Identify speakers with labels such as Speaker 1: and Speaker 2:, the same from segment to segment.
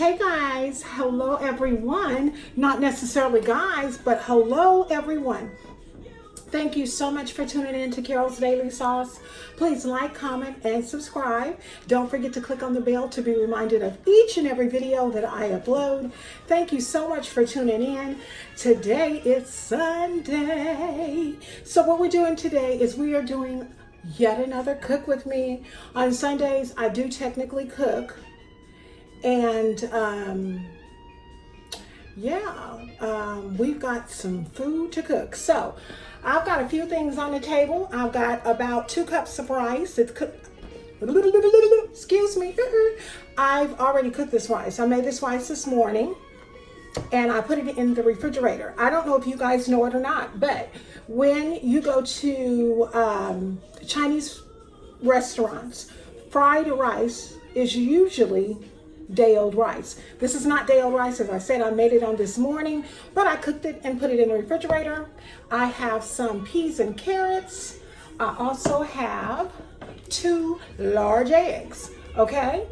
Speaker 1: Hey guys, hello everyone. Not necessarily guys, but hello everyone. Thank you so much for tuning in to Carol's Daily Sauce. Please like, comment, and subscribe. Don't forget to click on the bell to be reminded of each and every video that I upload. Thank you so much for tuning in. Today is Sunday. So what we're doing today is we are doing yet another Cook With Me. On Sundays, I do technically cook. And we've got some food to cook. So I've got a few things on the table. I've got about 2 cups of rice. It's cooked. Excuse me. I've already cooked this rice. I made this rice this morning and I put it in the refrigerator. I don't know if you guys know it or not, but when you go to Chinese restaurants, fried rice is usually day-old rice. This is not day-old rice. As I said, I made it on this morning, but I cooked it and put it in the refrigerator. I have some peas and carrots. I also have 2 large eggs, okay?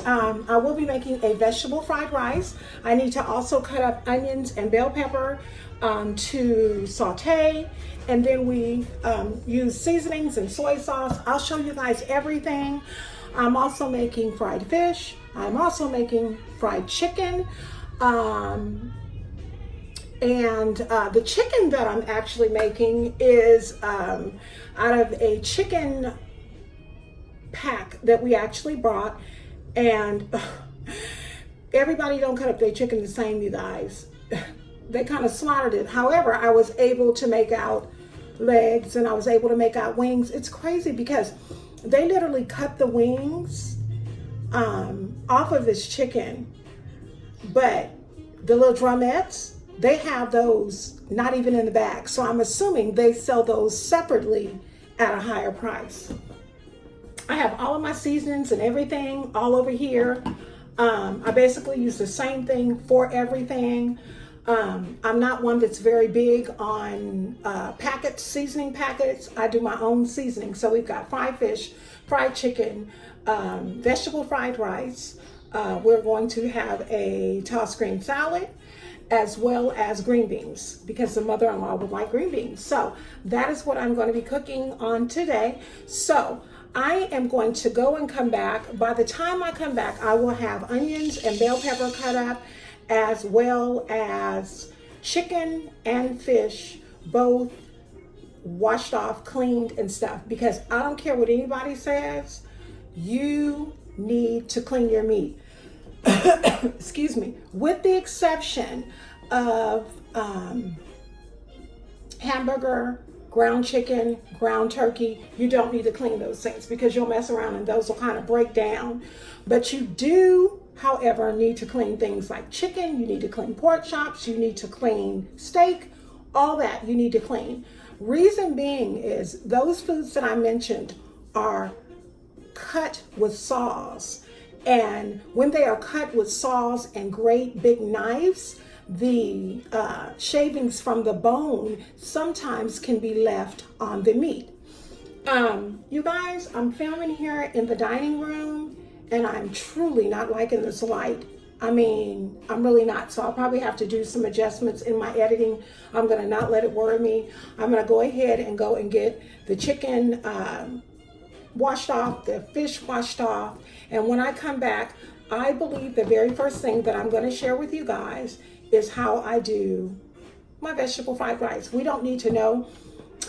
Speaker 1: I will be making a vegetable fried rice. I need to also cut up onions and bell pepper to saute, and then we use seasonings and soy sauce. I'll show you guys everything. I'm also making fried fish. I'm also making fried chicken. And the chicken that I'm actually making is out of a chicken pack that we actually bought. And everybody don't cut up their chicken the same, you guys. They kind of slaughtered it. However, I was able to make out legs and I was able to make out wings. It's crazy because they literally cut the wings off of this chicken, but the little drumettes, they have those not even in the bag. So I'm assuming they sell those separately at a higher price. I have all of my seasonings and everything all over here. I basically use the same thing for everything. I'm not one that's very big on seasoning packets. I do my own seasoning. So we've got fried fish, fried chicken, vegetable fried rice. We're going to have a tossed green salad as well as green beans because the mother-in-law would like green beans. So that is what I'm going to be cooking on today. So I am going to go and come back. By the time I come back, I will have onions and bell pepper cut up, as well as chicken and fish, both washed off, cleaned and stuff, because I don't care what anybody says, you need to clean your meat. Excuse me, with the exception of hamburger, ground chicken, ground turkey. You don't need to clean those things because you'll mess around and those will kind of break down. But you do, however, need to clean things like chicken. You need to clean pork chops. You need to clean steak. All that you need to clean. Reason being is those foods that I mentioned are cut with saws. And when they are cut with saws and great big knives, the shavings from the bone sometimes can be left on the meat. You guys, I'm filming here in the dining room and I'm truly not liking this light. I mean, I'm really not. So I'll probably have to do some adjustments in my editing. I'm gonna not let it worry me. I'm gonna go ahead and go and get the chicken washed off, the fish washed off. And when I come back, I believe the very first thing that I'm gonna share with you guys is how I do my vegetable fried rice. We don't need to know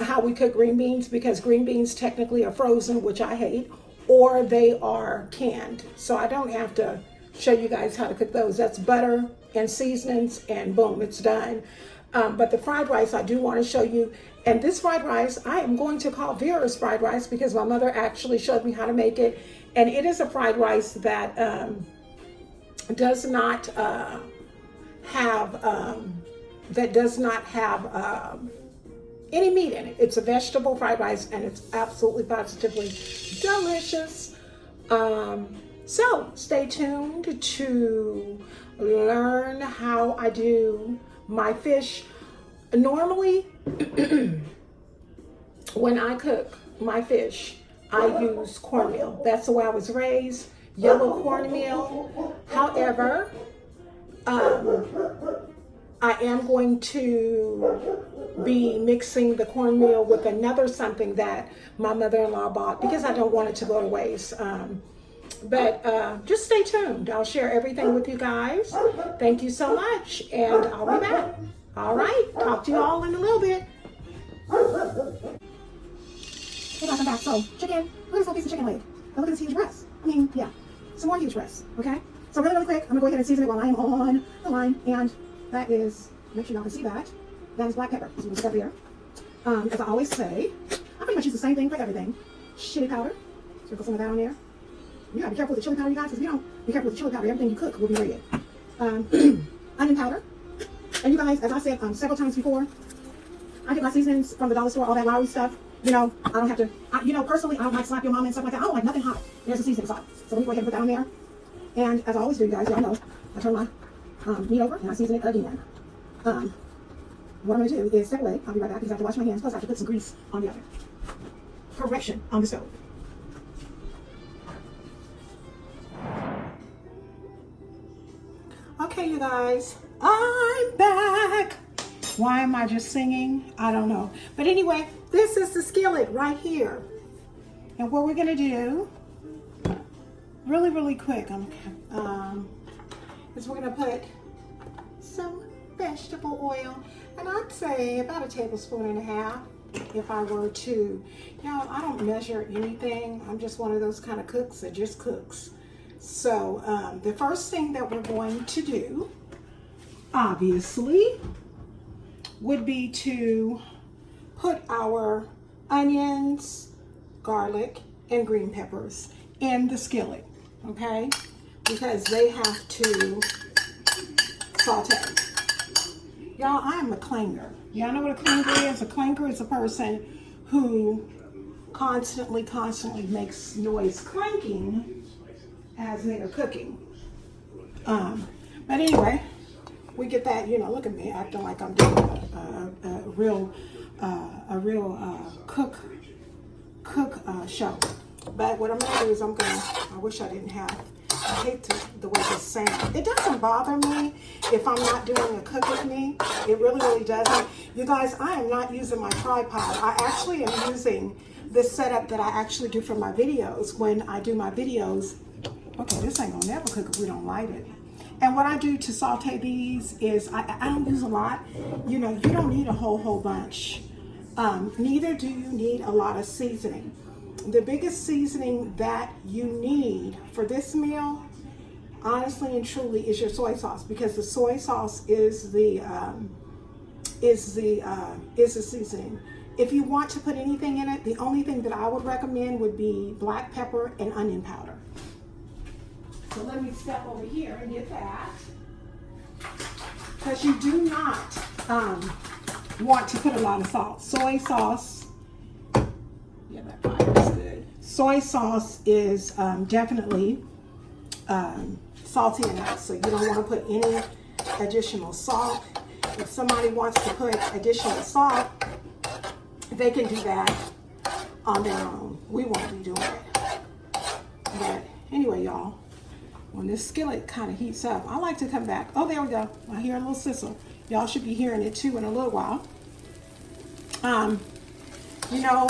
Speaker 1: how we cook green beans because green beans technically are frozen, which I hate, or they are canned. So I don't have to show you guys how to cook those. That's butter and seasonings and boom, it's done. But the fried rice, I do want to show you. And this fried rice, I am going to call Vera's fried rice because my mother actually showed me how to make it. And it is a fried rice that does not have any meat in it. It's a vegetable fried rice and it's absolutely positively delicious. So stay tuned to learn how I do my fish. Normally, when I cook my fish, I use cornmeal. That's the way I was raised. yellow cornmeal. However, I am going to be mixing the cornmeal with another something that my mother-in-law bought because I don't want it to go to waste. But just stay tuned. I'll share everything with you guys. Thank you so much, and I'll be back. All right, talk to you all in a little bit. Hey guys, I'm back. So, chicken. Look at this little piece of chicken leg. But look at this huge breast. I mean, yeah, some more huge breasts, okay? So really, really quick, I'm gonna go ahead and season it while I am on the line, and that is, make sure y'all can see that. That is black pepper. So we'll put that here. As I always say, I pretty much use the same thing for everything. Chili powder. Sprinkle some of that on there. You gotta be careful with the chili powder, you guys, because if you don't be careful with the chili powder, everything you cook will be red. Onion powder. And you guys, as I said several times before, I get my seasonings from the dollar store, all that Lowry stuff. You know, I don't have to, you know, personally, I don't like slap your mama and stuff like that. I don't like nothing hot. There's a seasoning salt. So let me go ahead and put that on there. And as I always do, you guys, y'all know, I turn my meat over and I season it again. What I'm going to do is step away. I'll be right back because I have to wash my hands. Plus, I have to put some grease on the oven. Correction on the stove. Okay, you guys, I'm back. Why am I just singing? I don't know. But anyway, this is the skillet right here. And what we're going to do, really, really quick, is we're going to put some vegetable oil. And I'd say about 1.5 tablespoons if I were to. You know, I don't measure anything. I'm just one of those kind of cooks that just cooks. So the first thing that we're going to do, obviously, would be to put our onions, garlic, and green peppers in the skillet, okay? Because they have to saute. Y'all, I am a clanger. Y'all know what a clanger is? A clanger is a person who constantly makes noise clanking as they are cooking. But anyway, we get that, you know, look at me acting like I'm doing a real cook show. But what I'm gonna do is I wish I didn't have, I hate the way this sounds. It doesn't bother me if I'm not doing a cook with me. It really, really doesn't. You guys, I am not using my tripod. I actually am using this setup that I actually do for my videos when I do my videos. Okay, this ain't gonna never cook if we don't light it. And what I do to saute these is I don't use a lot. You know, you don't need a whole bunch. Neither do you need a lot of seasoning. The biggest seasoning that you need for this meal, honestly and truly, is your soy sauce, because the soy sauce is the seasoning. If you want to put anything in it, the only thing that I would recommend would be black pepper and onion powder. So let me step over here and get that. Because you do not want to put a lot of salt. Soy sauce, yeah, that fire is good. Soy sauce is definitely salty enough, so you don't want to put any additional salt. If somebody wants to put additional salt, they can do that on their own. We won't be doing it. But anyway, y'all, when this skillet kind of heats up, I like to come back. Oh, there we go. I hear a little sizzle. Y'all should be hearing it too in a little while. You know,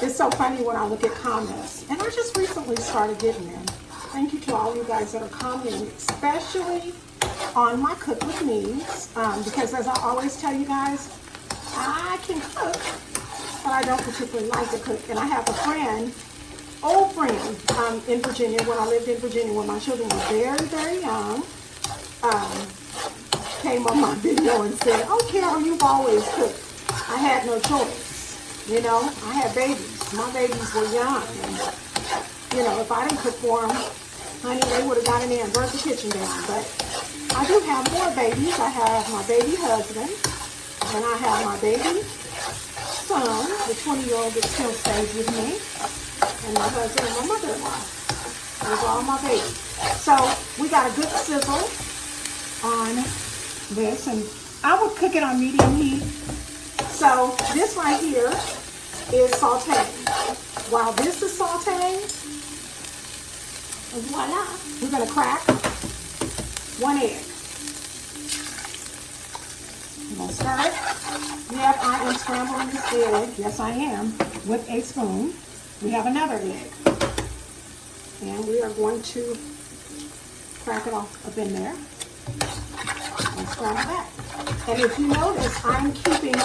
Speaker 1: it's so funny when I look at comments, and I just recently started getting them. Thank you to all you guys that are commenting, especially on my cook with me's, because as I always tell you guys, I can cook, but I don't particularly like to cook. And I have a friend, old friend, in Virginia, when I lived in Virginia, when my children were very, very young, came on my video and said, "Oh, Carol, you've always cooked." I had no choice. You know, I had babies. My babies were young. And, you know, if I didn't cook for them, honey, they would have got in there and burnt the kitchen down. But I do have more babies. I have my baby husband, and I have my baby son, the 20-year-old that still stays with me, and my husband and my mother-in-law. Those are all my babies. So we got a good sizzle on this, and I would cook it on medium heat. So this right here is sauteing. While this is sauteing, Voila. We're going to crack 1 egg. I'm going to stir it. Yep, I am scrambling this egg. Yes, I am. With a spoon. We have another egg. And we are going to crack it off up in there. And scramble that. And if you notice, I'm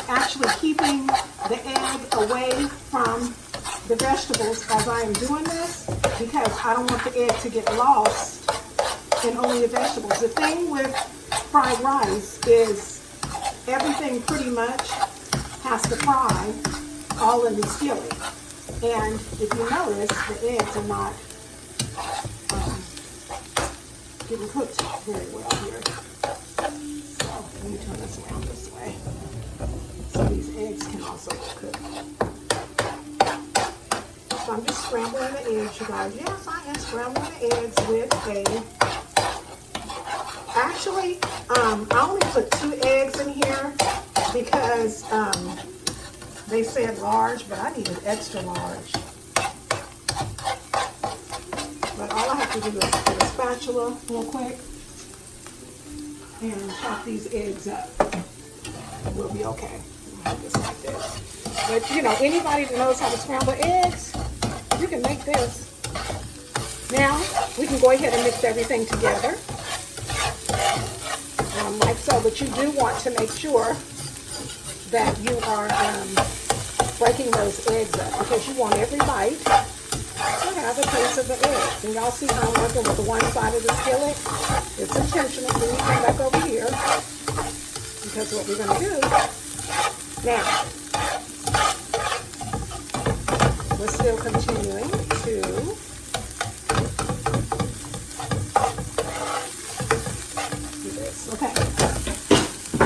Speaker 1: actually keeping the egg away from the vegetables as I am doing this, because I don't want the egg to get lost in only the vegetables. The thing with fried rice is everything pretty much has to fry all in the skillet. And if you notice, the eggs are not getting cooked very well here. So let me turn this around this way so these eggs can also get cooked. So I'm just scrambling the eggs, you guys. Yes, I am scrambling the eggs with actually, I only put 2 eggs in here because they said large, but I needed extra large. But all I have to do is get a spatula real quick and chop these eggs up. We'll be okay. We'll have this like this. But you know, anybody that knows how to scramble eggs, you can make this. Now, we can go ahead and mix everything together. Like so, but you do want to make sure that you are breaking those eggs up, because you want every bite to have a taste of the eggs. And y'all see how I'm working with the one side of the skillet? It's intentional. Then you come back over here, because what we're going to do now, we're still continuing to do this. Okay.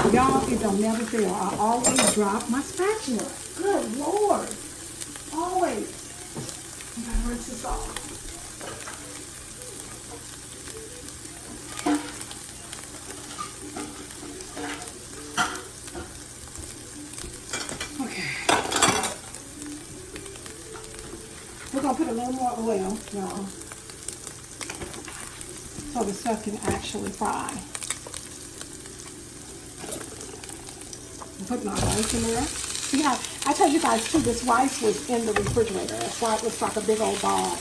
Speaker 1: Y'all, it don't never fail. I always drop my spatula. Good Lord. Always. I'm going to rinse this off. Okay. We're going to put a little more oil, y'all, so the stuff can actually fry. Put my rice in there. See how, I told you guys too, this rice was in the refrigerator. That's why it looks like a big old ball.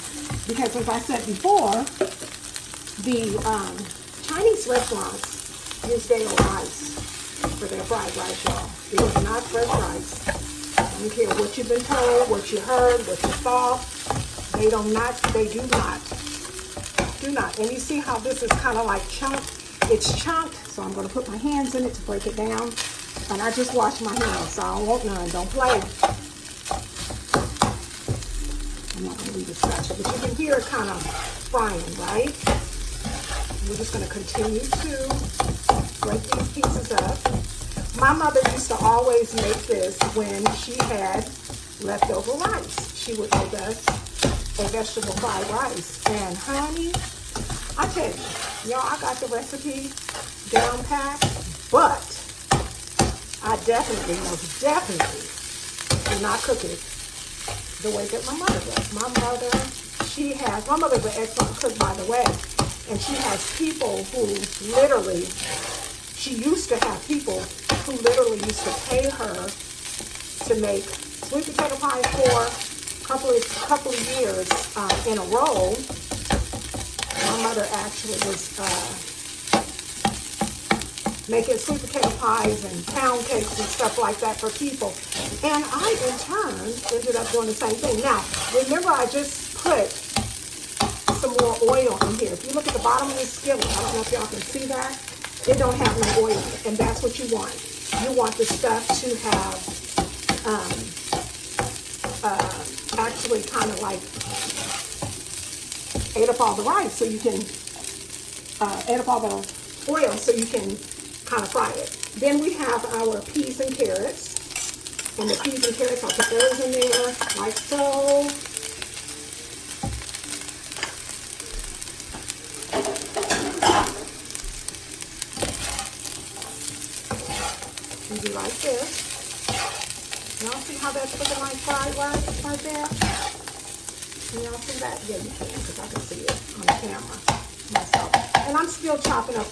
Speaker 1: Because as I said before, the Chinese restaurants use stale rice for their fried rice, y'all. It is not fresh rice. I don't care what you've been told, what you heard, what you thought. They do not. And you see how this is kind of like chunked? It's chunked, so I'm going to put my hands in it to break it down. And I just washed my hands, so I don't want none. Don't play. I'm not going to leave the spatula, but you can hear it kind of frying, right? We're just going to continue to break these pieces up. My mother used to always make this when she had leftover rice. She would make us a vegetable fried rice. And honey, I tell you, y'all, I got the recipe down pat, but I definitely do not cook it the way that my mother does. My mother's an excellent cook, by the way, and she has people who literally, she used to have people who literally used to pay her to make sweet potato pie for a couple of years in a row. My mother actually was making sweet potato pies and pound cakes and stuff like that for people. And I, in turn, ended up doing the same thing. Now, remember, I just put some more oil in here. If you look at the bottom of this skillet, I don't know if y'all can see that, it don't have no oil in it, and that's what you want. You want the stuff to have actually kind of like ate up all the rice, so you can ate up all the oil so you can kind of fry it. Then we have our peas and carrots. And the peas and carrots, I'll put those in there like so. Easy like this. Y'all see how that's looking like fried rice right there? Can y'all see that? Yeah, you can, because I can see it on the camera myself. And I'm still chopping up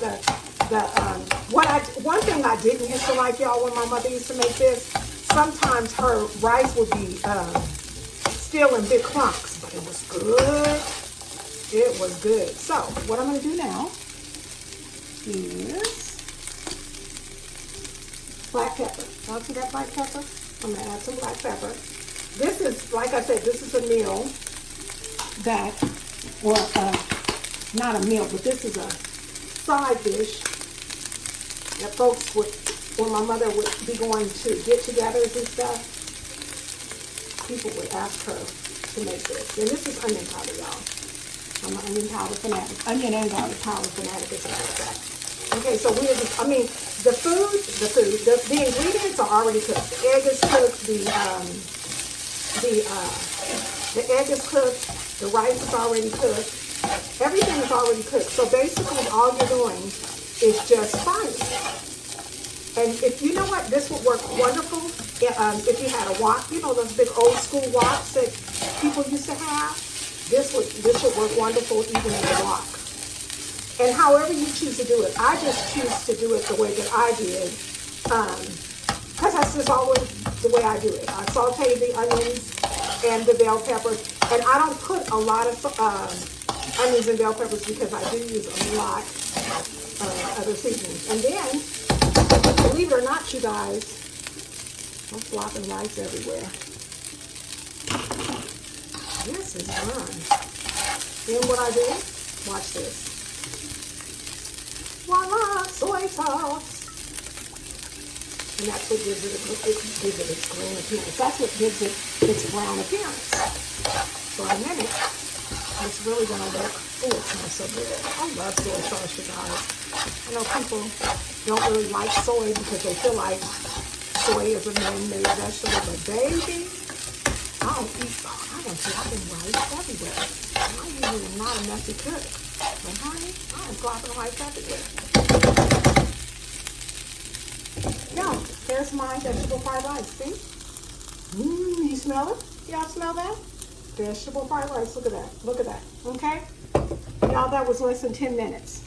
Speaker 1: one thing I didn't used to like, y'all, when my mother used to make this, sometimes her rice would be still in big clumps, but it was good. It was good. So what I'm going to do now is black pepper. Y'all see that black pepper? I'm going to add some black pepper. This is, like I said, this is a meal that, or not a meal, but this is a side dish that folks would, when my mother would be going to get-togethers and stuff, people would ask her to make this. And this is onion powder, y'all. I'm an onion powder fanatic. Onion and garlic powder fanatic, as a matter of fact. Okay, so we're just, I mean, the ingredients are already cooked. The egg is cooked, the egg is cooked, the rice is already cooked, everything is already cooked. So basically all you're doing is just frying it. And if you know what, this would work wonderful if you had a wok, you know, those big old school woks that people used to have. This would work wonderful even in a wok. And however you choose to do it, I just choose to do it the way that I did, because that's just always the way I do it. I saute the onions and the bell peppers, and I don't put a lot of onions and bell peppers because I do use a lot of other seasonings. And then, believe it or not, you guys, I'm flopping rice everywhere. This is done. Then what I do, watch this. Voila, soy sauce. And that's what gives it its green appearance. That's what gives it its brown appearance. So in a minute, it's really gonna look, oh, it smells so good. I love soy sauce, you guys. I know people don't really like soy because they feel like soy is a man-made vegetable, but baby, I am dropping rice everywhere. I usually am not a messy cook. But honey, I am dropping rice everywhere. Now, there's my vegetable fried rice. See? You smell it? Y'all smell that? Vegetable fried rice. Look at that. Look at that. Okay? Y'all, that was less than 10 minutes.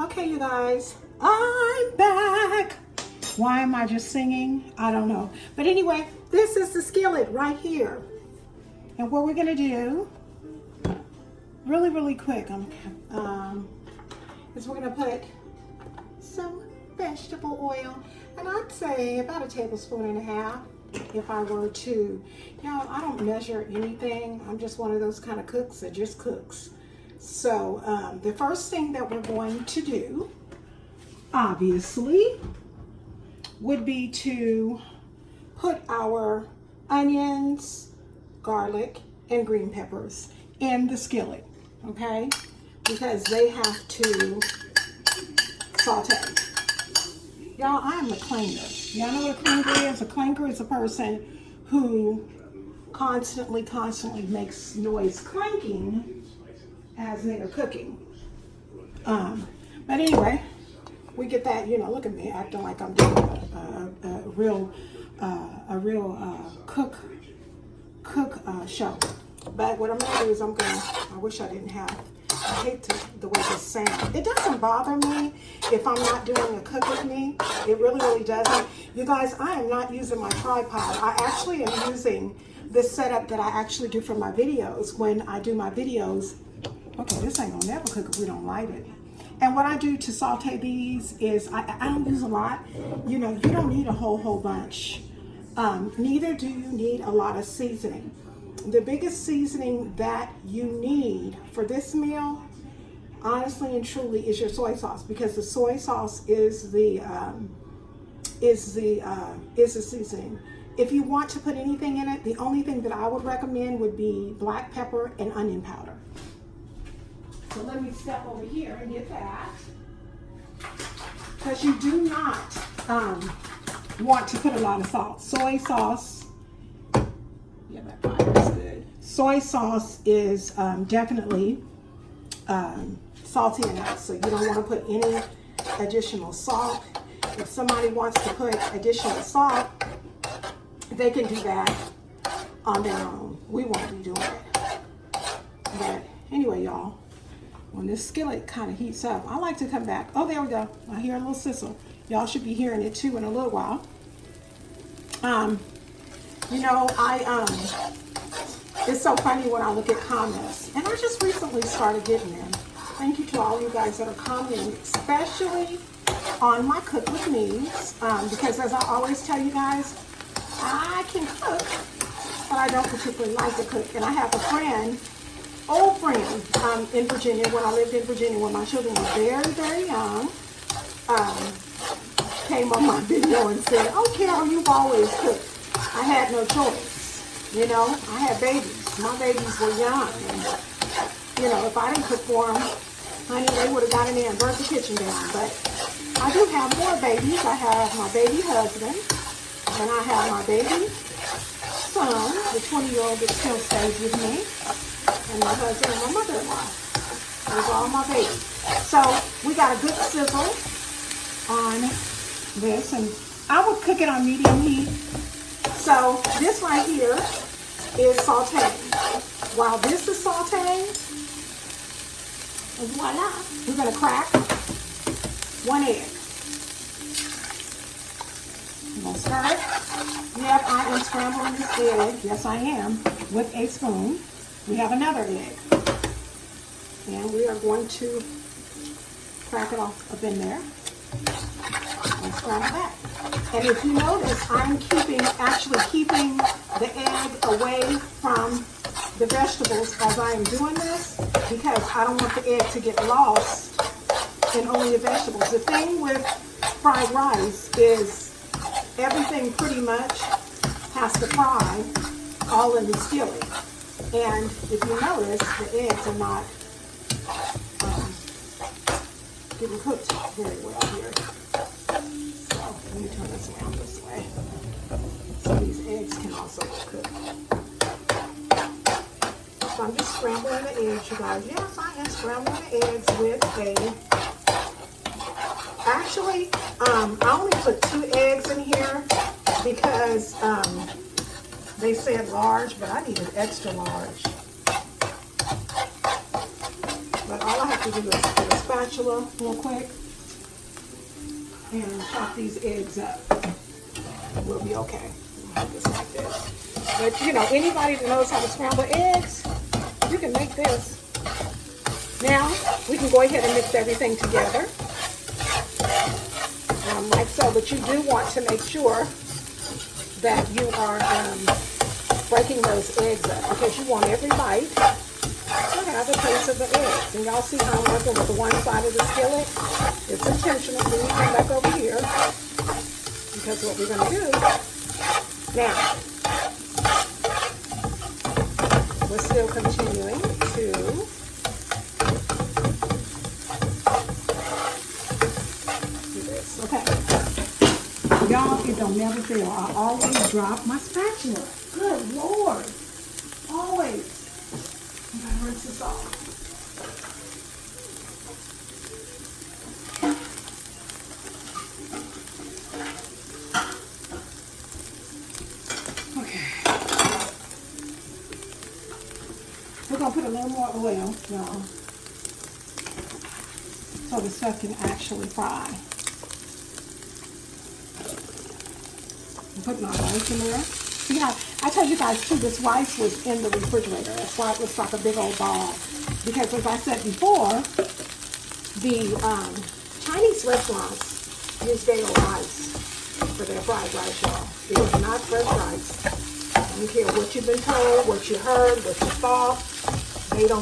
Speaker 1: Okay, you guys. I'm back. Why am I just singing? I don't know. But anyway, this is the skillet right here. And what we're gonna do, really, really quick, is we're gonna put some vegetable oil, and I'd say about 1.5 tablespoons if I were to. You know, I don't measure anything. I'm just one of those kind of cooks that just cooks. So the first thing that we're going to do, obviously, would be to put our onions, garlic, and green peppers in the skillet, okay? Because they have to saute. Y'all, I am a clanger. Y'all know what a clanger is? A clanger is a person who constantly makes noise clanking as they are cooking. But anyway, we get that, you know, look at me acting like I'm doing a real cook show. But what I'm gonna do is I wish I didn't have, I hate the way this sounds. It doesn't bother me if I'm not doing a cook with me. It really, really doesn't. You guys, I am not using my tripod. I actually am using this setup that I actually do for my videos when I do my videos. Okay, this ain't gonna never cook if we don't light it. And what I do to saute these is, I don't use a lot. You know, you don't need a whole bunch. Neither do you need a lot of seasoning. The biggest seasoning that you need for this meal, honestly and truly, is your soy sauce, because the soy sauce is the seasoning. If you want to put anything in it, the only thing that I would recommend would be black pepper and onion powder. So let me step over here and get that, because you do not want to put a lot of salt. Soy sauce, yeah, that fire is good. Soy sauce is definitely salty enough, so you don't want to put any additional salt. If somebody wants to put additional salt, they can do that on their own. We won't be doing it. But anyway, y'all, when this skillet kind of heats up, I like to come back. Oh, there we go. I hear a little sizzle. Y'all should be hearing it too in a little while. You know, it's so funny when I look at comments, and I just recently started getting them. Thank you to all you guys that are commenting, especially on my Cook With Me's, because as I always tell you guys, I can cook, but I don't particularly like to cook. And I have a friend, old friend, in Virginia, when I lived in Virginia, when my children were very, very young, came on my video and said, "Oh, Carol, you've always cooked." I had no choice. You know, I had babies. My babies were young. And, you know, if I didn't cook for them, honey, they would have got in there and burnt the kitchen down. But I do have more babies. I have my baby husband, and I have my baby son, the 20-year-old that still stays with me, and my husband and my mother-in-law. Those are all my babies. So we got a good sizzle on this, and I would cook it on medium heat. So this right here is sauteing. While this is sauteing, voila, we're going to crack one egg. I'm going to stir it. Yep, I am scrambling this egg. Yes, I am, with a spoon. We have another egg. And we are going to crack it off up in there and scramble that. And if you notice, I'm actually keeping the egg away from the vegetables as I am doing this, because I don't want the egg to get lost in only the vegetables. The thing with fried rice is everything pretty much has to fry all in the skillet. And if you notice, the eggs are not getting cooked very well here. So let me turn this around this way, so these eggs can also get cooked. So I'm just scrambling the eggs, you guys. Yes, I am scrambling the eggs with actually, I only put 2 eggs in here because they said large, but I needed extra large. But all I have to do is get a spatula real quick and chop these eggs up. We'll be okay. Just like this. But you know, anybody that knows how to scramble eggs, you can make this. Now, we can go ahead and mix everything together. Like so, but you do want to make sure that you are breaking those eggs up, because you want every bite to have a taste of the eggs. And y'all see how I'm working with the one side of the skillet? It's intentional. Then you come back over here, because what we're going to do now, we're still continuing to do this. Okay. Y'all, it don't never fail. I always drop my spatula. Good Lord. Always. I'm going to rinse this off. Okay. We're going to put a little more oil, y'all, so the stuff can actually fry. I'm putting my rice in there. See how, I told you guys too, this rice was in the refrigerator. That's why it looks like a big old ball. Because as I said before, the Chinese restaurants use day-old rice for their fried rice, y'all. It is not fresh rice. I don't care what you've been told, what you heard, what you thought. They do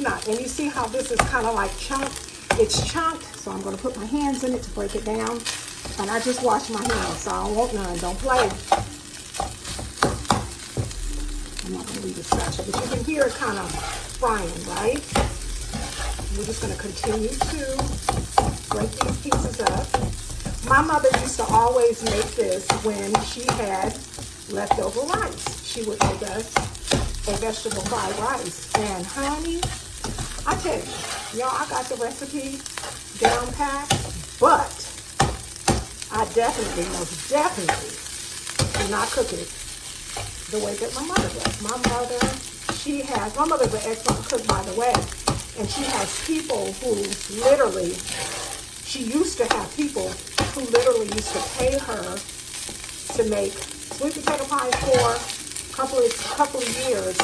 Speaker 1: not. And you see how this is kind of like chunked? It's chunked, so I'm going to put my hands in it to break it down. And I just wash my hands, so I don't want none. Don't play. I'm not going to leave it such, but you can hear it kind of frying, right? We're just going to continue to break these pieces up. My mother used to always make this when she had leftover rice. She would make us a vegetable fried rice. And honey, I tell you, y'all, I got the recipe down pat, but I definitely, most definitely do not cook it the way that my mother does. My mother's an excellent cook, by the way, and she has people who literally, she used to have people who literally used to pay her to make sweet potato pies for a couple of years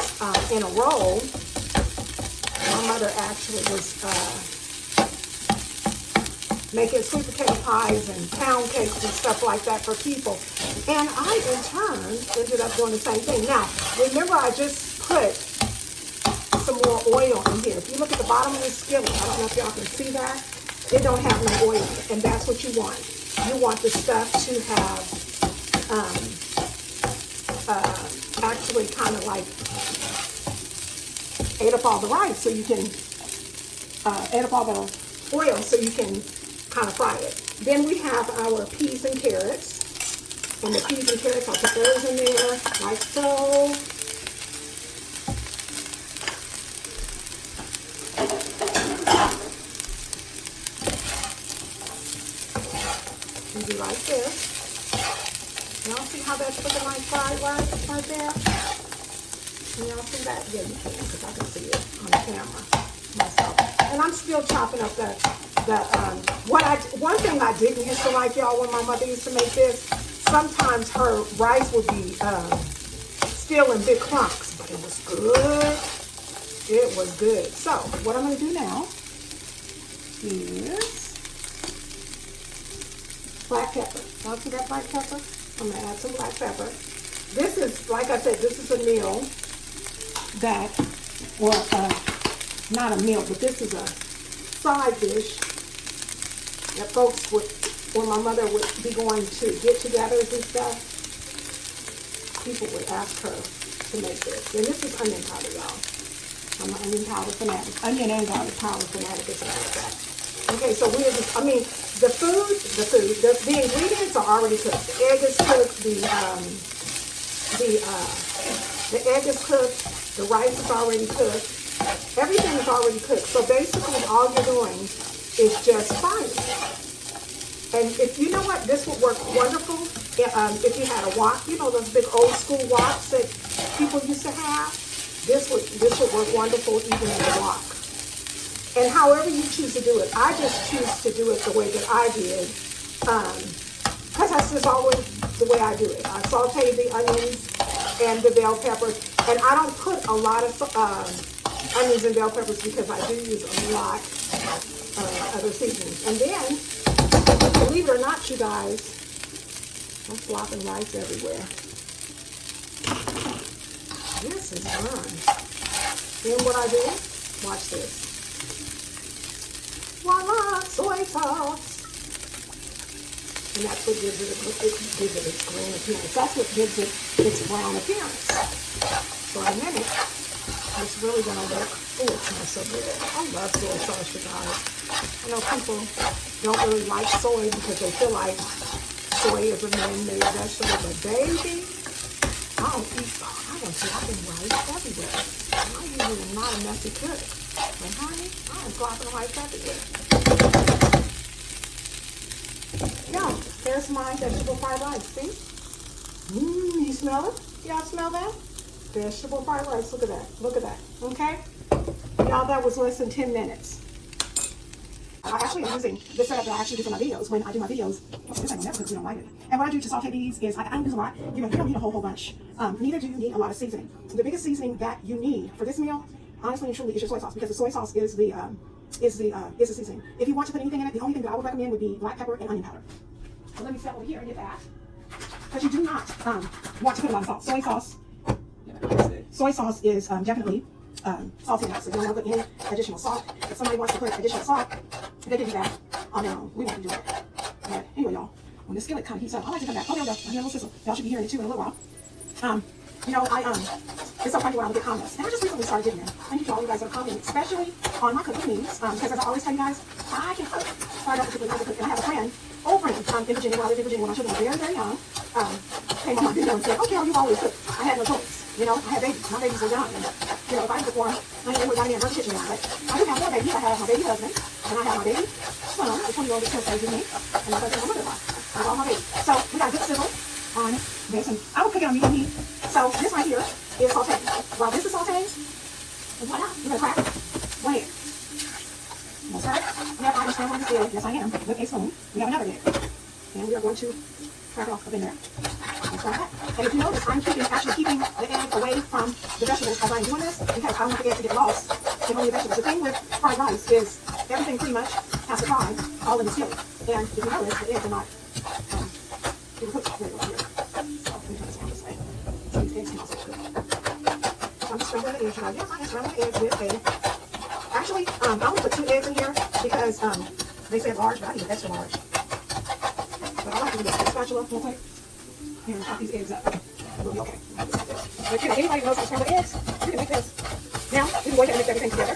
Speaker 1: in a row. My mother actually was making sweet potato pies and pound cakes and stuff like that for people. And I, in turn, ended up doing the same thing. Now, remember I just put some more oil in here. If you look at the bottom of the skillet, I don't know if y'all can see that, it don't have no oil in it, and that's what you want. You want the stuff to have actually kind of like ate up all the rice, so you can ate up all the oil so you can kind of fry it. Then we have our peas and carrots. And the peas and carrots, I'll put those in there like so. And do like this. Y'all see how that's looking like fried rice right there? Can y'all see that? Yeah, you can, because I can see it on the camera myself. And I'm still chopping up one thing I didn't used to like, y'all, when my mother used to make this, sometimes her rice would be still in big clumps, but it was good. It was good. So what I'm going to do now is black pepper. Y'all see that black pepper? I'm going to add some black pepper. This is, like I said, this is a meal that, or not a meal, but this is a side dish that folks would, when my mother would be going to get-togethers and stuff, people would ask her to make this. And this is onion powder, y'all. I'm an onion powder fanatic. Onion and garlic powder fanatic, as a matter of fact. Okay, so we're just, I mean, the ingredients are already cooked. The egg is cooked, the egg is cooked, the rice is already cooked, everything is already cooked. So basically all you're doing is just frying. And if you know what, this would work wonderful if you had a wok, you know, those big old school woks that people used to have. This would work wonderful even in a wok. And however you choose to do it, I just choose to do it the way that I did, because that's just always the way I do it. I saute the onions and the bell peppers, and I don't put a lot of onions and bell peppers because I do use a lot of other seasonings. And then, believe it or not, you guys, I'm flopping rice everywhere. This is done. Then what I do, watch this. Voila, soy sauce. And that's what gives it its green appearance. That's what gives it its brown appearance. So in a minute, it's really going to look, oh, it smells so good. I love soy sauce, you guys. I know people don't really like soy because they feel like soy is a man-made vegetable, but baby, I don't eat salt. I don't flopping rice everywhere. I usually am not a messy cook. But honey, I am flopping rice everywhere. Yeah, there's my vegetable fried rice. See? You smell it? Y'all smell that? Vegetable fried rice. Look at that. Look at that. Okay? Y'all, that was less than 10 minutes. I actually am using this setup that I actually do for my videos. When I do my videos, this ain't gonna never cook, we don't like it. And what I do to saute these is, I don't use a lot. You know, you don't need a whole bunch. Neither do you need a lot of seasoning. The biggest seasoning that you need for this meal, honestly and truly, is your soy sauce, because the soy sauce is the seasoning. If you want to put anything in it, the only thing that I would recommend would be black pepper and onion powder. So let me step over here and get that, because you do not want to put a lot of salt. Soy sauce is definitely salty enough, so you don't want to put any additional salt. If somebody wants to put additional salt, they can do that on their own. We won't do that. But anyway, y'all, when the skillet kind of heats up, I like to come back. Oh, there we go. I hear a little sizzle. Y'all should be hearing it too in a little while. You know, it's so funny when I look at comments. And I just recently started getting them. Thank you to all you guys that are commenting, especially on my cooking needs. Because as I always tell you guys, I can cook. So I don't particularly know how to cook. And I have a friend over in Virginia, when I lived in Virginia, when my children were very, very young, came on my video and said, okay, you've always cooked. I had no choice. You know, I had babies. My babies were young. And, you know, if I could perform, I ain't would not even run the kitchen now. But I do have more babies. I have my baby husband, and I have my baby son, the 20-year-old that still stays with me, and my husband, my mother-in-law. all my baby. So we got a good sizzle on this, and I will cook it on medium heat. So this right here is sauteing. While this is sauteing, why not? We're gonna crack one egg. That's right. Yeah, I understand what this is. Yes, I am. With a spoon. We have another egg, and we are going to crack it off up in there. That's like that. And if you notice, I'm actually keeping the egg away from the vegetables as I'm doing this, because I don't want the egg to get lost in all the vegetables. The thing with fried rice is everything pretty much has to fry all in the skillet. And if you notice, the eggs are not cooked very well here. So let me turn this down this way. So these eggs can also cook. So I'm just scrambling the eggs. Yes, I am scrambling the eggs with a... Actually, I only put 2 eggs in here because they said large, but I need an extra large. But I like to do this with a spatula real quick. Here, chop these eggs up. We'll be okay. But you know, anybody who knows how to scramble eggs, you can make this. Now, we can go ahead and mix everything together.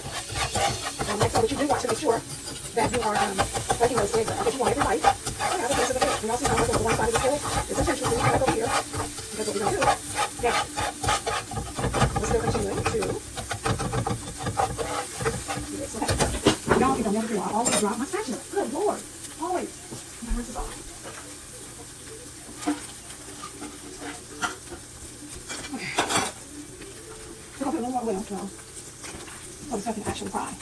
Speaker 1: Like so, but you do want to make sure that you are breaking those eggs up. If you want every bite, you have a piece of the egg. You also know that one side of the skillet is intentional. You have to go here. That's what we're going to do. Now, we're still continuing to do this. Okay. Y'all, if I never do, I always drop my spatula. Good Lord. Always. My rinse is off. Okay. We're going to put a little more oil, so the stuff can actually fry.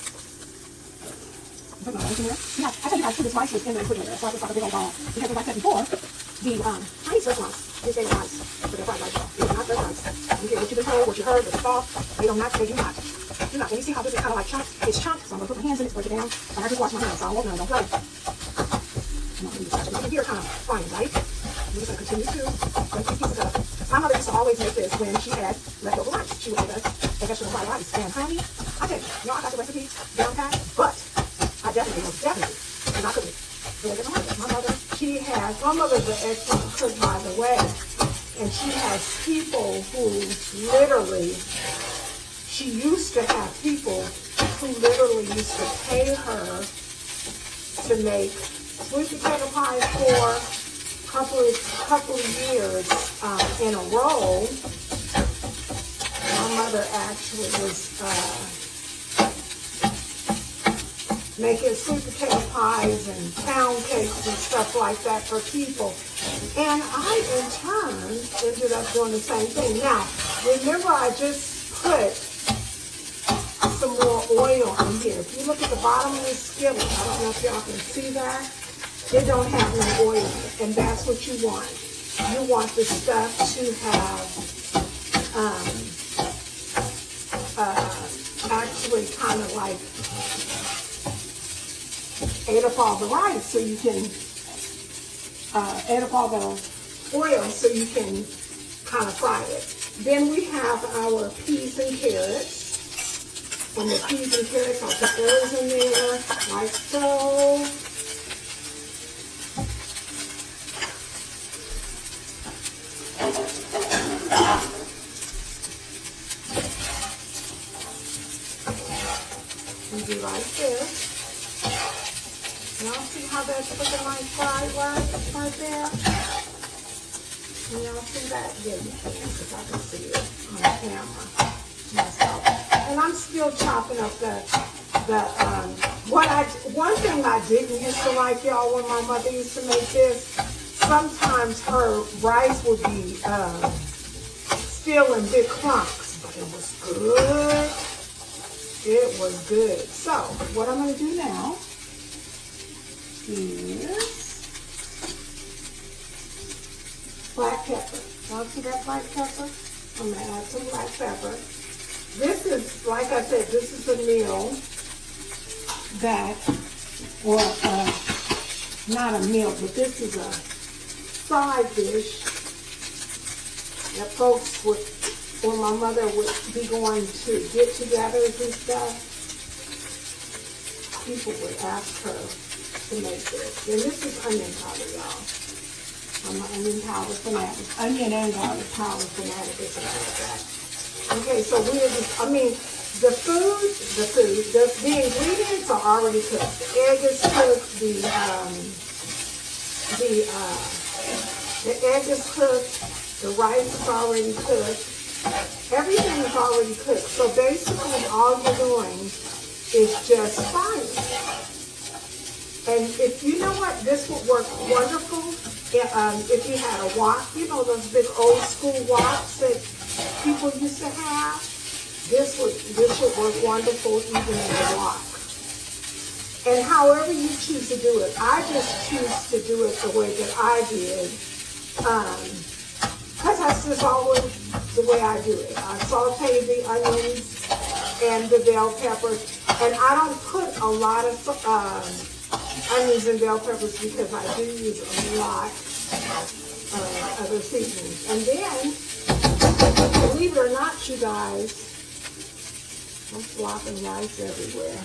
Speaker 1: Put my rice in there. Yeah, I tell you guys, put this rice in the refrigerator, so I just like a big old ball. Because as I said before, the Chinese restaurants, they say rice for their fried rice. It's not their rice. You hear what you've been told, what you heard, what's soft. They do not. And you see how this is kind of like chunked? It's chunked, so I'm going to put my hands in it, break it down. And I just wash my hands, so I won't know, don't play. I'm not going to use that. You can hear kind of frying, right? We're just going to continue to break these pieces up. My mother used to always make this when she had leftover rice. She would make us a vegetable fried rice. And honey, I tell you, I got the recipe down pat, but I definitely did not cook it the way that my mother, she has, my mother's an excellent cook, by the way, and she has people who literally, she used to have people who literally used to pay her to make sweet potato pie for a couple of years in a row. My mother actually was making sweet potato pies and pound cakes and stuff like that for people. And I, in turn, ended up doing the same thing. Now, remember I just put some more oil in here. If you look at the bottom of this skillet, I don't know if y'all can see that. It don't have no oil in it, and that's what you want. You want the stuff to have actually kind of like ate up all the rice, so you can ate up all the oil, so you can kind of fry it. Then we have our peas and carrots. And the peas and carrots, I'll put those in there, like so. And do like this. Y'all see how that's looking like fried rice right there? Can y'all see that? Yeah, you can, because I can see it on the camera myself. And I'm still chopping up one thing I didn't used to like, y'all, when my mother used to make this, sometimes her rice would be still in big clumps, but it was good. It was good. So, what I'm going to do now is black pepper. Y'all see that black pepper? I'm going to add some black pepper. This is, like I said, this is a meal that, or not a meal, but this is a side dish that folks would, or my mother would be going to get-togethers and stuff. People would ask her to make this. And this is onion powder, y'all. I'm an onion powder fanatic. Onion and garlic powder fanatic, it's about that. Okay, so the ingredients are already cooked. The egg is cooked, the egg is cooked, the rice is already cooked. Everything is already cooked. So basically all you're doing is just frying. And if you know what, this would work wonderful if you had a wok, you know those big old school woks that people used to have, this would work wonderful even in a wok. And however you choose to do it, I just choose to do it the way that I did, because that's just always the way I do it. I saute the onions and the bell peppers, and I don't put a lot of onions and bell peppers because I do use a lot of other seasonings. And then, believe it or not, you guys, I'm flopping rice everywhere.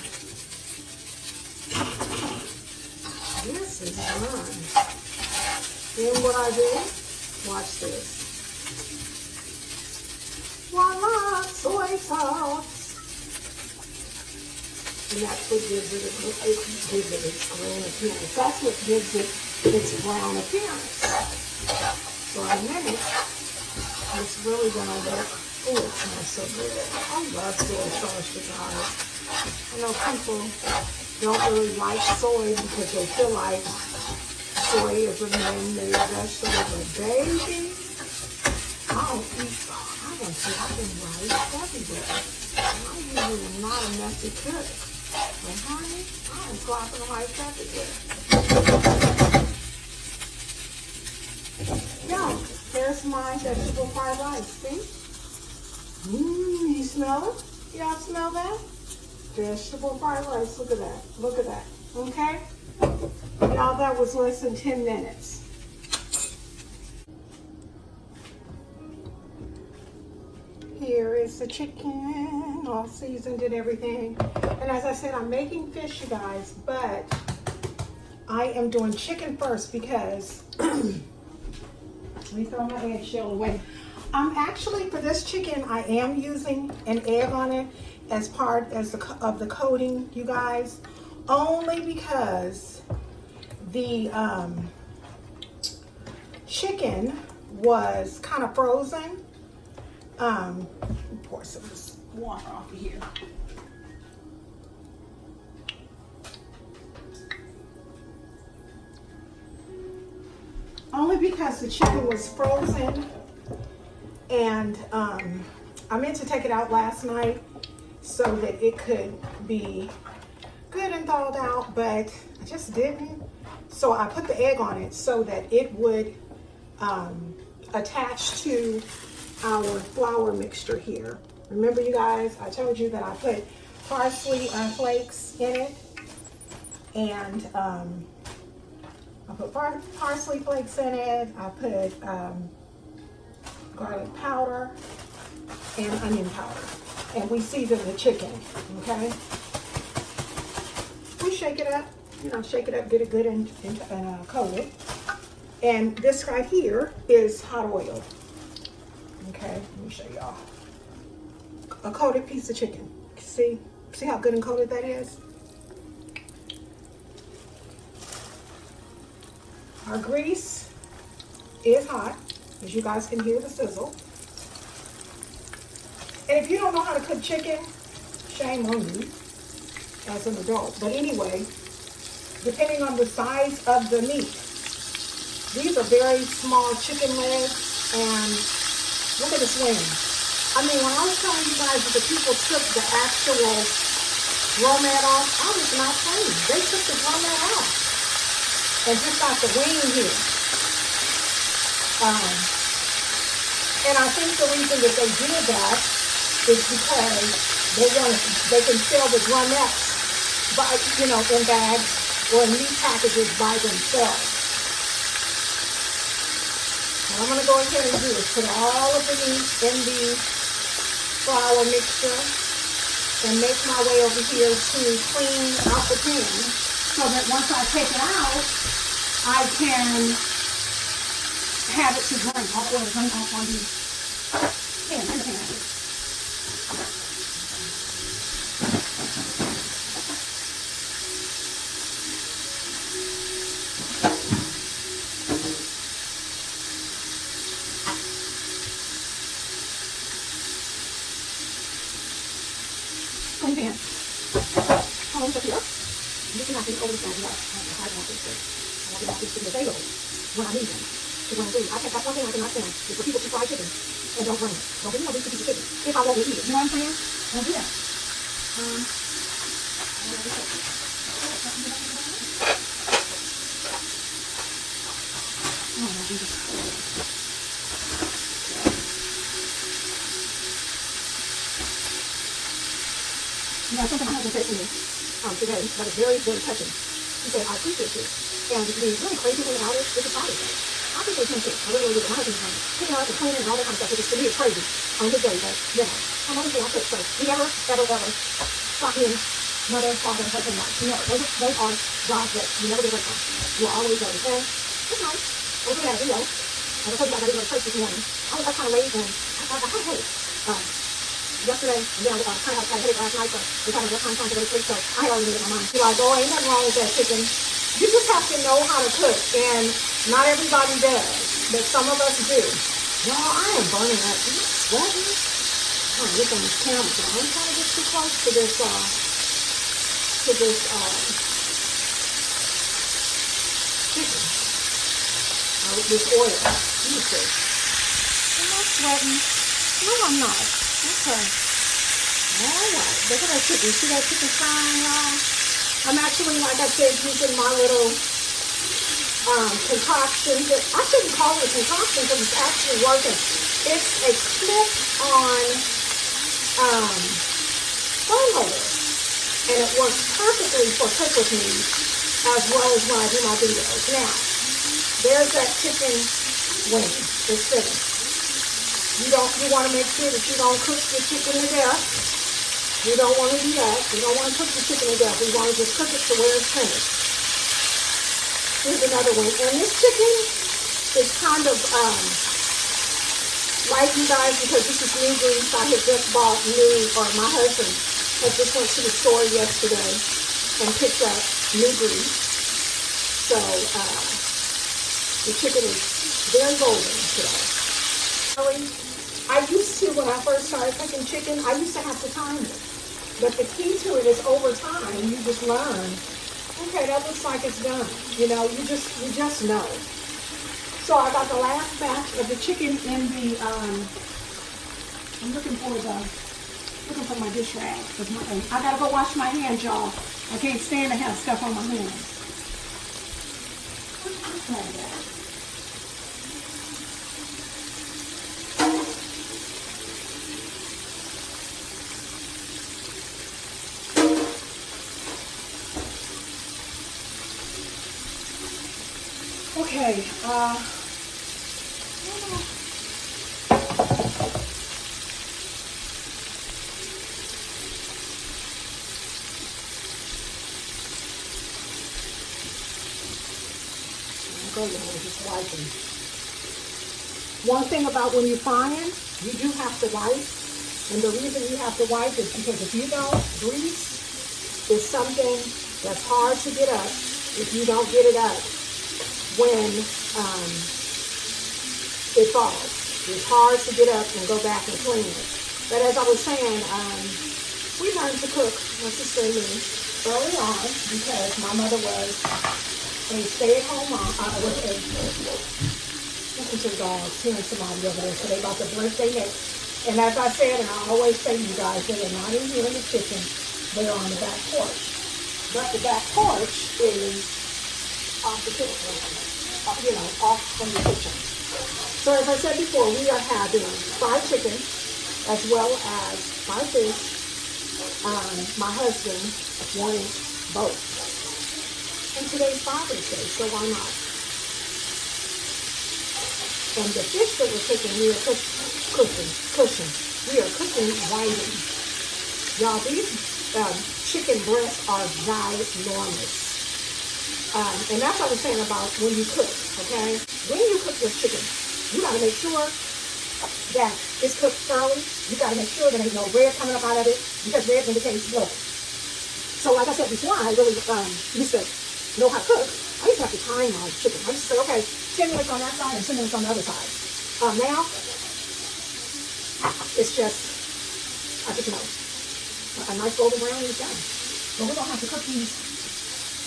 Speaker 1: This is done. Then what I do, watch this. Voila, soy sauce. And that's what gives it its green appearance. That's what gives it its brown appearance. So in a minute, it's really gonna look, oh, it smells so good. I love soy sauce, you guys. I know people don't really like soy because they feel like soy is a man-made vegetable, but baby, I want dropping rice everywhere. I'm usually not a messy cook. But honey, I'm dropping rice everywhere. Yeah, there's my vegetable fried rice. See? You smell it? Y'all smell that? Vegetable fried rice. Look at that. Look at that. Okay? Y'all, that was less than 10 minutes. Here is the chicken, all seasoned and everything. And as I said, I'm making fish, you guys, but I am doing chicken first because, let me throw my eggshell away. I'm actually, for this chicken, I am using an egg on it as part of the coating, you guys, only because the chicken was kind of frozen. Pour some of this water off of here. Only because the chicken was frozen, and I meant to take it out last night so that it could be good and thawed out, but I just didn't. So I put the egg on it so that it would attach to our flour mixture here. Remember, you guys, I told you that I put parsley flakes in it, and I put parsley flakes in it. I put garlic powder and onion powder, and we season the chicken. Okay, we shake it up, shake it up, get it good and coat it. And this right here is hot oil. Okay, let me show y'all. A coated piece of chicken. See how good and coated that is? Our grease is hot, as you guys can hear the sizzle. And if you don't know how to cook chicken, shame on you as an adult. But anyway, depending on the size of the meat, these are very small chicken legs, and look at this wing. I mean, when I was telling you guys that the people took the actual grommet off, I was not playing. They took the grommet off and just got the wing here. And I think the reason that they did that is because they can sell the grommets by, in bags or in meat packages by themselves. What I'm going to go ahead and do is put all of the meat in the flour mixture and make my way over here to clean out the pan so that once I take it out, I can have it to drain. I'll pour the drain off on the pan. And then, hold it up here. You can actually over the side. I want this to be the table. when I need them. So when I do, that's one thing I cannot stand is for people to fry chicken and don't drain it. Don't give me no big piece of chicken if I want to eat it. You know what I'm saying? Don't do that. Oh my Jesus. You know, something my husband said to me today that is very, very touching. He said, I appreciate you. And the really crazy thing about it is the Father's Day. I appreciate him too. I really, really do. My husband's picking up and cleaning and all that kind of stuff, which is to me is crazy on his day, but you know, on Mother's Day I cook. So he never, ever stop him, mother, father, husband, wife. You know, those are jobs that you never get away from. You are always those. And it's nice. I was looking at a video. I told you guys I didn't go to church this morning. I was up kind of late and I had a headache. Yesterday, and then I kind of had a headache last night, so we had a rough time trying to go to sleep, so I had already made up my mind. You're like, oh, ain't nothing wrong with that chicken. You just have to know how to cook, and not everybody does, but some of us do. Y'all, I am burning up. Are you sweating? I'm looking on this camera, so I'm trying to get too close to this chicken. With this oil. You see. Am I sweating? No, I'm not. Okay. Alright. Look at that chicken. See that chicken frying, y'all? I'm actually, like I said, using my little concoction. I shouldn't call it a concoction because it's actually working. It's a clip-on phone holder. And it works perfectly for cook with me as well as when I do my videos. Now, there's that chicken wing. It's finished. You want to make sure that you don't cook the chicken to death. You don't want to do that. You don't want to cook the chicken to death. You want to just cook it to where it's finished. Here's another one. And this chicken is kind of light, you guys, because this is new grease. I had just bought new, or my husband had just went to the store yesterday and picked up new grease. So the chicken is very golden today. I used to, when I first started cooking chicken, I used to have to time it. But the key to it is over time, you just learn, okay, that looks like it's done. You know, you just know. So I got the last batch of the chicken in the, I'm looking for my dish rag. I gotta go wash my hands, y'all. I can't stand to have stuff on my hands. Like that. Okay, just wiping. One thing about when you're frying, you do have to wipe, and the reason you have to wipe is because if you don't, grease is something that's hard to get up if you don't get it up when it falls. It's hard to get up and go back and clean it. But as I was saying, we learned to cook, my sister and me, early on because my mother was a stay-at-home mom. Listen to the dogs, hearing somebody over there, so they about to blink their neck. And as I said, and I always say to you guys, they are not in here in the kitchen, they are on the back porch. But the back porch is off the kitchen, off from the kitchen. So as I said before, we are having fried chicken as well as fried fish. My husband wanted both. And today's Father's Day, so why not? And the fish that we're cooking, we are cooking. We are cooking whiting. Y'all, these chicken breasts are ginormous. And that's what I was saying about when you cook, okay? When you cook your chicken, you got to make sure that it's cooked thoroughly. You got to make sure there ain't no red coming up out of it because red indicates blood. So like I said before, I really used to know how to cook. I used to have to time my chicken. I used to say, okay, 10 minutes on that side and 10 minutes on the other side. Now, it's just, I just know, a nice golden brown is done. But we're going to have to cook these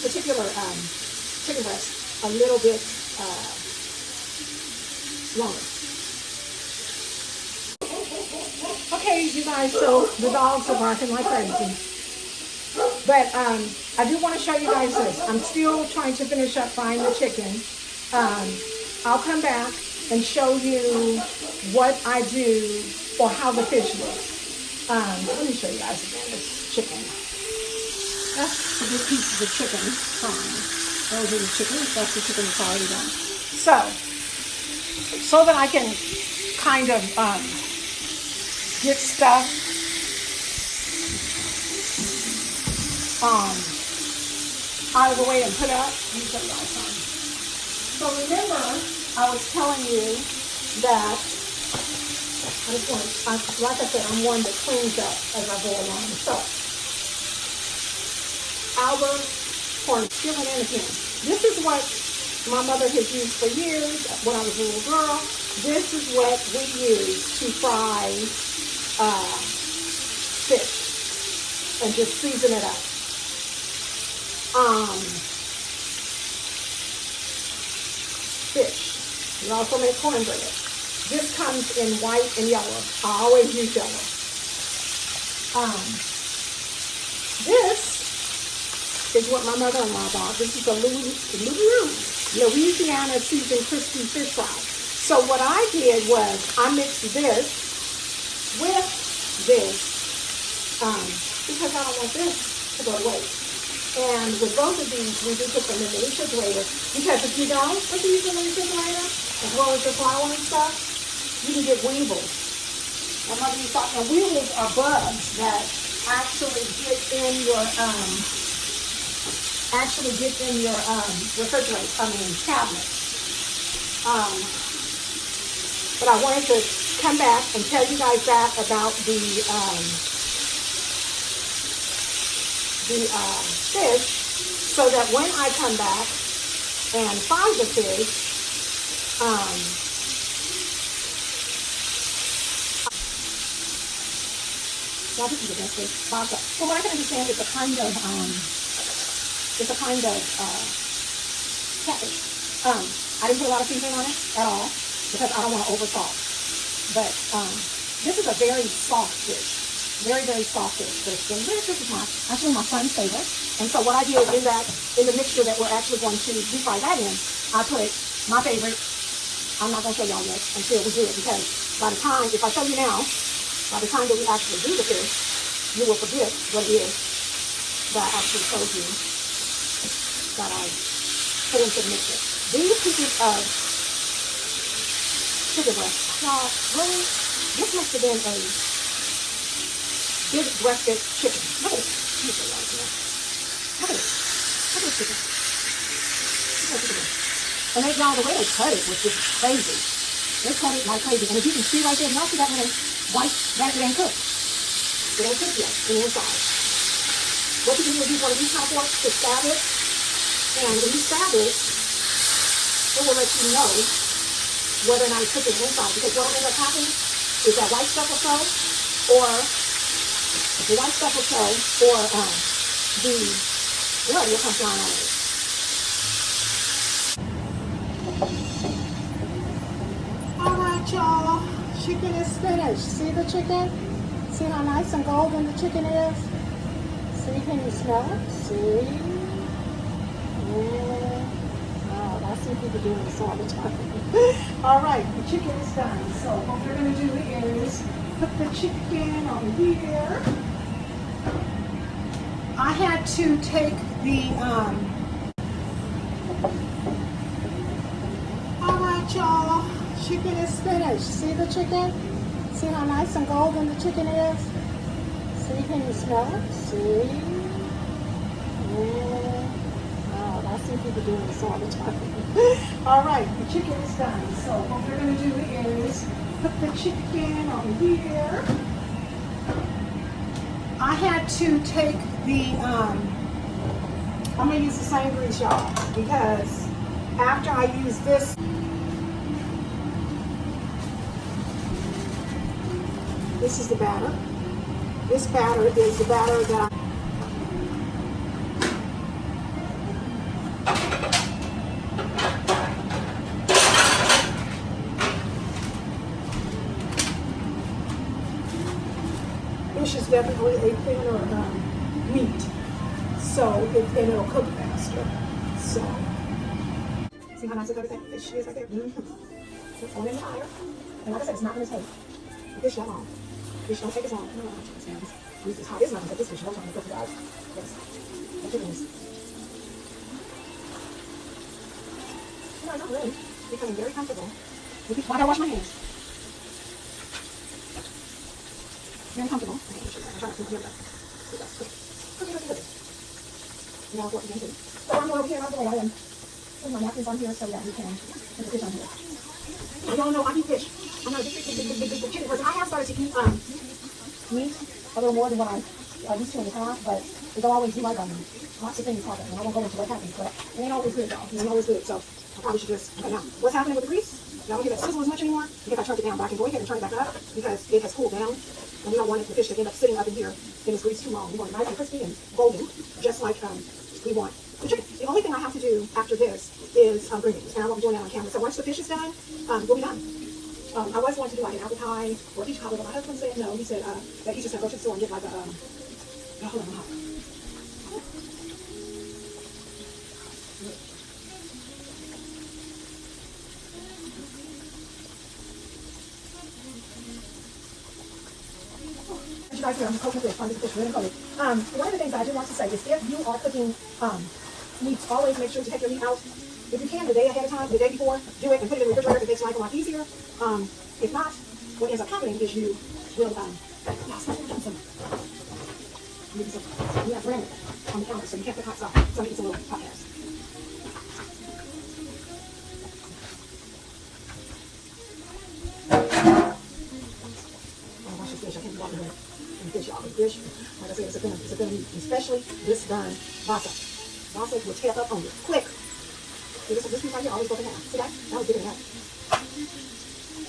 Speaker 1: particular chicken breasts a little bit longer. Okay, you guys, so the dogs are barking like crazy. But I do want to show you guys this. I'm still trying to finish up frying the chicken. I'll come back and show you what I do or how the fish looks. Let me show you guys again this chicken. That's the big pieces of chicken. Those are the chickens. That's the chicken that's already done. So that I can kind of get stuff out of the way and put up. Let me show you guys something. So remember, I was telling you that like I said, I'm one that cleans up as I go along. So, our corn skillet in again. This is what my mother has used for years when I was a little girl. This is what we use to fry fish and just season it up. Fish. We also make cornbread. This comes in white and yellow. I always use yellow. This is what my mother-in-law bought. This is a Louisiana seasoned crispy fish fry. So what I did was I mixed this with this because I don't want this to go to waste. And with both of these, we do put them in the refrigerator because if you don't put these in the refrigerator, as well as the flour and stuff, you can get weevils. My mother used to talk, and weevils are bugs that actually get in your refrigerator, cabinet. But I wanted to come back and tell you guys that about the fish, so that when I come back and fry the fish, now this is the best way. From what I can understand, it's a kind of catfish. I didn't put a lot of seasoning on it at all because I don't want to over salt. But this is a very soft fish. Very, very soft fish. But it's delicious. It's actually my son's favorite. And so what I did in the mixture that we're actually going to deep fry that in, I put my favorite. I'm not going to show y'all yet until we do it, because by the time, if I show you now, by the time that we actually do the fish, you will forget what it is that I actually told you that I put into the mixture. These pieces of chicken breast, y'all, really, this must have been a big breasted chicken. Look at it. Let me show you guys here. Look at it. Look at this chicken. Look at this chicken. And they, y'all, the way they cut it was just crazy. They cut it like crazy. And if you can see right there, y'all see that little white, that it ain't cooked. It ain't cooked yet in the inside. What you can do is use one of these kind of forks to stab it. And when you stab it, it will let you know whether or not it's cooked in the inside. Because what will end up happening is that white stuff will show, or the white stuff will show, or the blood will come flying out of it. Alright, y'all. Chicken is finished. See the chicken? See how nice and golden the chicken is? See, can you smell it? See? Oh, I see people doing this all the time. Alright, the chicken is done. So what we're going to do is put the chicken on here. I had to take the, alright, y'all. Chicken is finished. See the chicken? See how nice and golden the chicken is? See, can you smell it? See? Oh, I see people doing this all the time. Alright, the chicken is done. So what we're going to do is put the chicken on here. I had to take the, I'm going to use the same grease, y'all, because after I use this, this is the batter. This batter is the batter that is definitely a thinner meat, so and it'll cook faster. So, see how nice everything fish is right there? It's on in the fire, and like I said, it's not going to take the fish that long. Fish don't take as long. It's hot. It's not going to take this fish. I'm trying to cook it out. Yes. The chicken is. No, not really. Becoming very comfortable. Why do I wash my hands? Very comfortable. I'm trying to cookie. Now what we can do. So I'm over here, by the way, I am putting my napkins on here so that we can put the fish on here. Y'all know I eat fish. I'm not a big chicken person. I have started to eat meat a little more than what I used to in the past, but we don't always do like lots of things happen. And I won't go into what happens, but it ain't always good, y'all. It ain't always good. So I probably should just cut it out. What's happening with the grease? Y'all don't hear that sizzle as much anymore because I turned it down, but I can go ahead and turn it back up because it has cooled down. And we don't want the fish to end up sitting up in here in this grease too long. We want it nice and crispy and golden, just like we want the chicken. The only thing I have to do after this is green beans, and I won't be doing that on camera. So once the fish is done, we'll be done. I was going to do like an apple pie or a peach cobbler, but my husband said no. He said that he's just going to go to the store and get like a, hold on, you guys here, I'm cooking fish, trying to get fish really cold. One of the things that I do want to say is if you are cooking meats, always make sure to take your meat out. If you can, the day ahead of time, the day before, do it and put it in the refrigerator. It makes life a lot easier. If not, what ends up happening is you will, we have granite on the counter, so you can't put hot sauce. So it's a little hot gas. Oh, wash this fish. I can't be walking here and fish, y'all. Fish, like I said, it's a thinner meat, especially this darn basa. Basa will tear up on you quick. See, this piece right here always broken down. See that? That was bigger than that.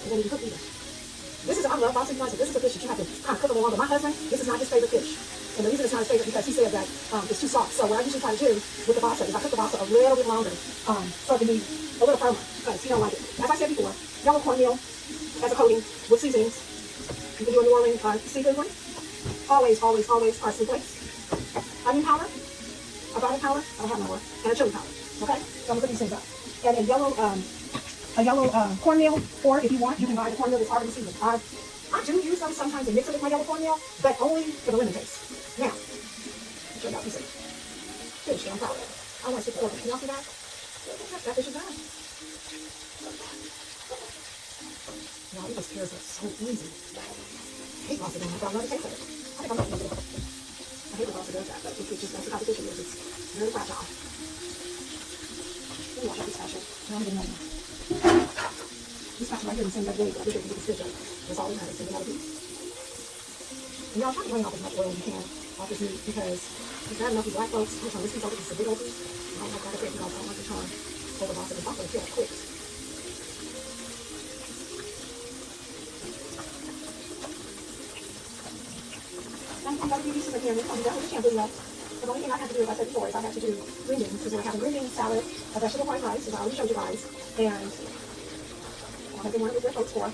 Speaker 1: And then you cook either. I love basa, you guys, but this is a fish that you have to kind of cook a little longer. My husband, this is not his favorite fish. And the reason it's not his favorite because he said that it's too soft. So what I usually try to do with the basa is I cook the basa a little bit longer so it can be a little firmer because he don't like it. As I said before, yellow cornmeal as a coating with seasonings. You can do a New Orleans seafood one. Always are simply onion powder, a garlic powder, I don't have no more, and a chili powder. Okay? So I'm going to put these things up. And a yellow cornmeal, or if you want, you can buy the cornmeal that's already seasoned. I do use them sometimes and mix it with my yellow cornmeal, but only for the lemon taste. Now, let me show you how to fish that I'm proud of. I want to stick the organ. Can y'all see that? That fish is done. Now, it just tears up so easy. I hate pasta doing that, but I love the taste of it. I think I'm not going to do it. I hate when pasta does that, but it's just that's how the fish is. It's very fragile. Let me wash out this spatula. No, I'm getting money. This spatula right here is the same day, but I wish I could get this fish out. That's all we have is another piece. And y'all try to drain off as much oil as you can off this meat because it's bad enough with black folks. I'm trying to this piece over. This is a big old piece. I don't like that effect because I don't like the charm over the pasta. The pasta will kill it quick. I've got a few pieces of here. I'm done with the shampoo yet. The only thing I have to do, as I said before, is I have to do green beans because we're having green beans salad, a vegetable white rice, as I already showed you guys, and I'll have to one with your folks for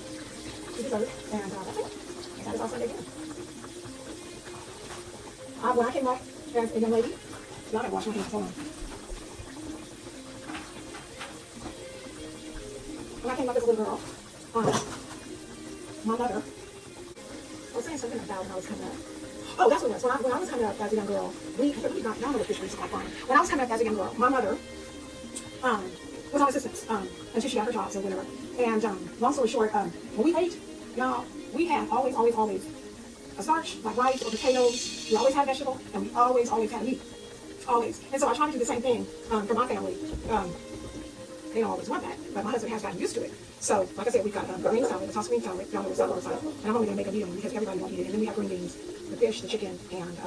Speaker 1: dessert, and that's it. And that is all Sunday dinner. When I came up as a young lady, y'all gotta wash my hands. Hold on. When I came up as a little girl, my mother, I was saying something about when I was coming up. Oh, that's what it was. When I was coming up as a young girl, y'all know what fish we used to call fun. When I was coming up as a young girl, my mother was on assistance until she got her jobs or whatever. And long story short, when we ate, y'all, we had always a starch, like rice or potatoes. We always had vegetable, and we always had meat. Always. And so I try to do the same thing for my family. They don't always want that, but my husband has gotten used to it. So, like I said, we've got the green salad, the tossed green salad, y'all know what salad looks like. And I'm only going to make a medium because everybody won't eat it. And then we have green beans, the fish, the chicken, and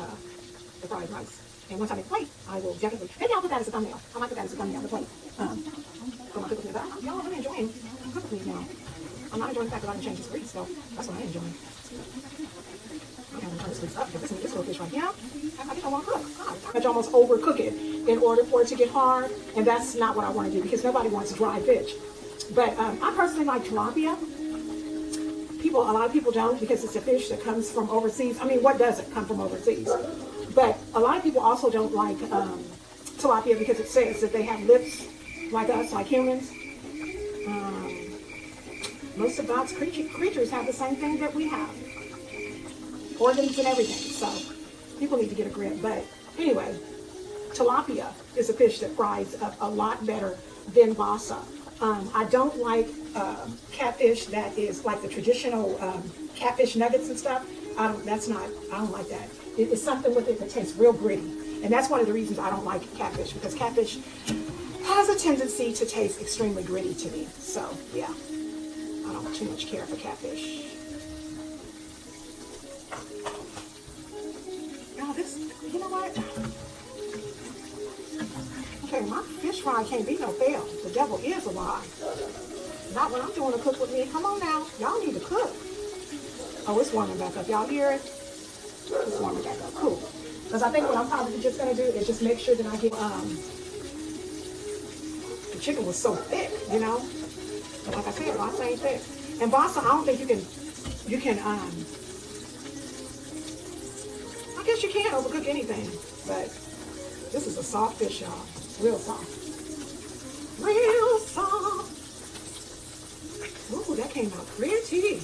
Speaker 1: the fried rice. And once I make a plate, I will definitely, maybe I'll put that as a thumbnail. I might put that as a thumbnail, the plate. For my cooking. But y'all, I'm enjoying cooking now. I'm not enjoying the fact that I can change this grease, so that's what I'm enjoying. I'm going to turn this grease up because this little fish right here, I just don't want to cook. I almost overcook it in order for it to get hard, and that's not what I want to do because nobody wants dry fish. But I personally like tilapia. People a lot of people don't, because it's a fish that comes from overseas. I mean, what doesn't come from overseas? But a lot of people also don't like tilapia because it says that they have lips like us, like humans. Most of God's creatures have the same thing that we have. Organs and everything. So people need to get a grip. But anyway, tilapia is a fish that fries up a lot better than basa. I don't like catfish that is like the traditional catfish nuggets and stuff. I don't like that. It's something with it that tastes real gritty. And that's one of the reasons I don't like catfish, because catfish has a tendency to taste extremely gritty to me. So yeah, I don't too much care for catfish. Now this, you know what? Okay, my fish fry can't be no fail. The devil is a lie. Not when I'm doing a cook with me. Come on now. Y'all need to cook. Oh, it's warming back up. Y'all hear it? It's warming back up. Cool. Because I think what I'm probably just going to do is just make sure that I get, the chicken was so thick, you know? But like I said, basa ain't thick. And basa, I don't think you can, I guess you can overcook anything. But this is a soft fish, y'all. Real soft. Real soft. Ooh, that came out pretty.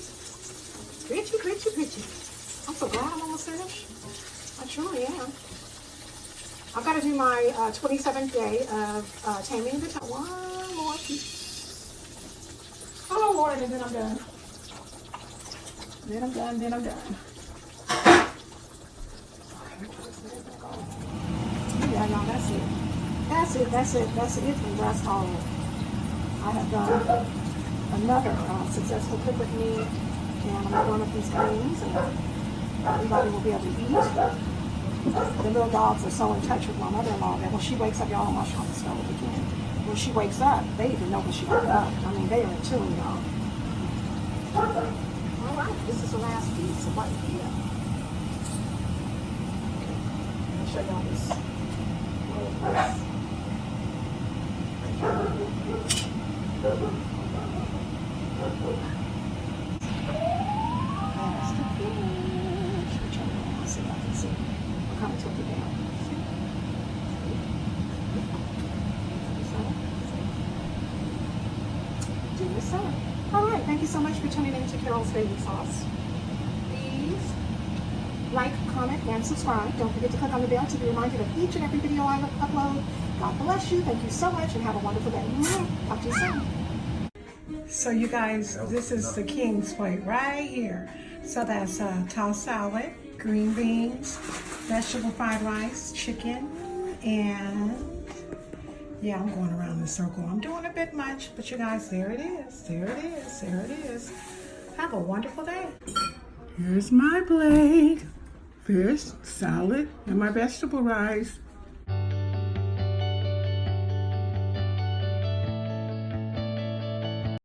Speaker 1: Pretty, pretty, pretty. I'm so glad I'm almost finished. I truly am. I've got to do my 27th day of taming the time. One more piece. Oh, Lord, and then I'm done. Then I'm done. Yeah, y'all, that's it. That's it. And that's all. I have done another successful cook with me, and I'm going to run up these greens, and everybody will be able to eat. The little dogs are so in touch with my mother-in-law that when she wakes up, y'all, I'm on the stove again. When she wakes up, they even know when she woke up. I mean, they are in tune, y'all. All right, this is the last piece of right here. Let me show y'all this. That's the fish. Which I don't want to see if I can see. I'll kind of tilt it down. Do this side. All right, thank you so much for tuning in to Carol's Baby Sauce. Please like, comment, and subscribe. Don't forget to click on the bell to be reminded of each and every video I upload. God bless you. Thank you so much, and have a wonderful day. Talk to you soon. So you guys, this is the king's plate right here. So that's tossed salad, green beans, vegetable fried rice, chicken, and yeah, I'm going around in a circle. I'm doing a bit much, but you guys, there it is. There it is. There it is. Have a wonderful day. Here's my plate. Fish, salad, and my vegetable rice.